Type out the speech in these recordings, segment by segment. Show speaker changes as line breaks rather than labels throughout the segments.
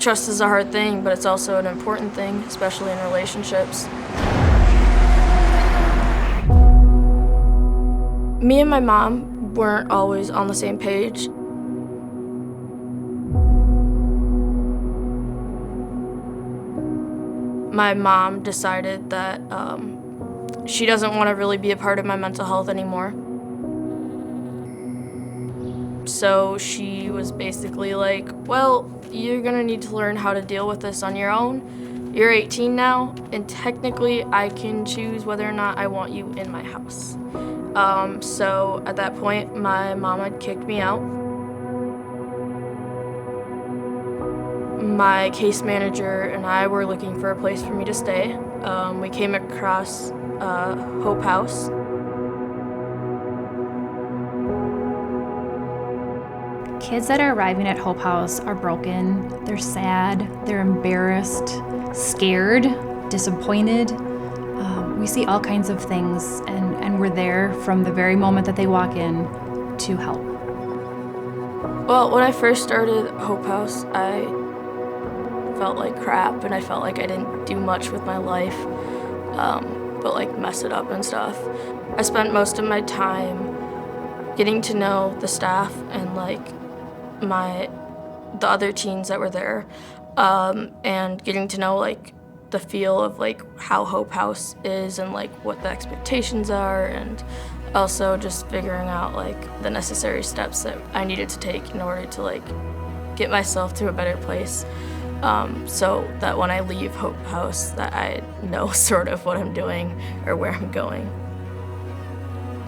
Trust is a hard thing, but it's also an important thing, especially in relationships. Me and my mom weren't always on the same page. My mom decided that she doesn't want to really be a part of my mental health anymore. So she was basically like, well, you're gonna need to learn how to deal with this on your own. You're 18 now, and technically I can choose whether or not I want you in my house. So at that point, my mom had kicked me out. My case manager and I were looking for a place for me to stay. We came across Hope House.
Kids that are arriving at Hope House are broken, they're sad, they're embarrassed, scared, disappointed. We see all kinds of things, and we're there from the very moment that they walk in to help.
Well, when I first started Hope House, I felt like crap, and I felt like I didn't do much with my life, but like mess it up and stuff. I spent most of my time getting to know the staff and like the other teens that were there, and getting to know like the feel of like how Hope House is and like what the expectations are, and also just figuring out like the necessary steps that I needed to take in order to like get myself to a better place, so that when I leave Hope House that I know sort of what I'm doing or where I'm going.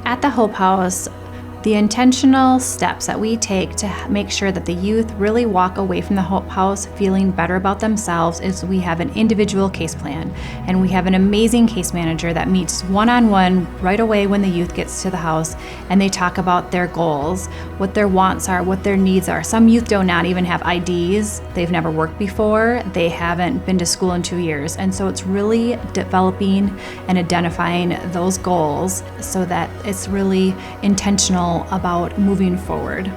At the Hope House, the intentional steps that we take to make sure that the youth really walk away from the Hope House feeling better about themselves is we have an individual case plan, and we have an amazing case manager that meets one-on-one right away when the youth gets to the house, and they talk about their goals, what their wants are, what their needs are. Some youth do not even have IDs, they've never worked before, they haven't been to school in 2 years, and so it's really developing and identifying those goals so that it's really intentional about moving forward.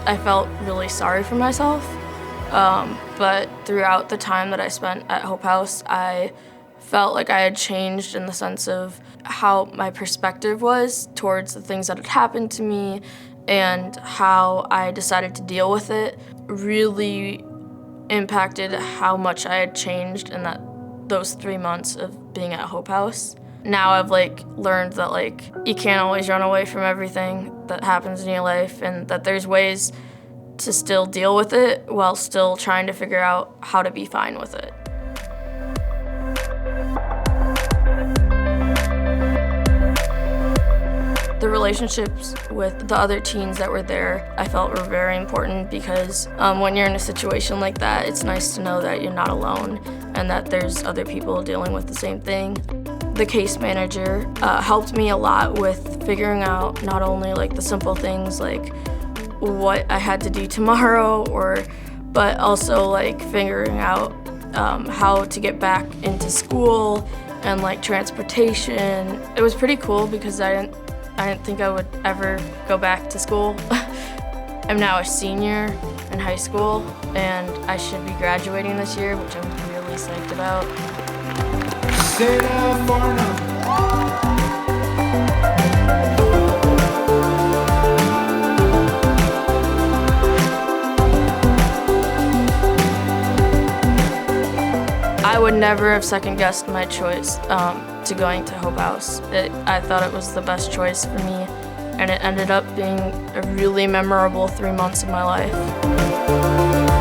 I felt really sorry for myself, but throughout the time that I spent at Hope House, I felt like I had changed in the sense of how my perspective was towards the things that had happened to me, and how I decided to deal with it really impacted how much I had changed in those 3 months of being at Hope House. Now I've like learned that like you can't always run away from everything that happens in your life, and that there's ways to still deal with it while still trying to figure out how to be fine with it. The relationships with the other teens that were there, I felt were very important, because when you're in a situation like that, it's nice to know that you're not alone and that there's other people dealing with the same thing. The case manager helped me a lot with figuring out not only like the simple things like what I had to do tomorrow, but also like figuring out how to get back into school and like transportation. It was pretty cool because I didn't think I would ever go back to school. I'm now a senior in high school, and I should be graduating this year, which I'm really psyched about.
Seda for now.
I would never have second-guessed my choice to going to Hope House. I thought it was the best choice for me, and it ended up being a really memorable 3 months of my life.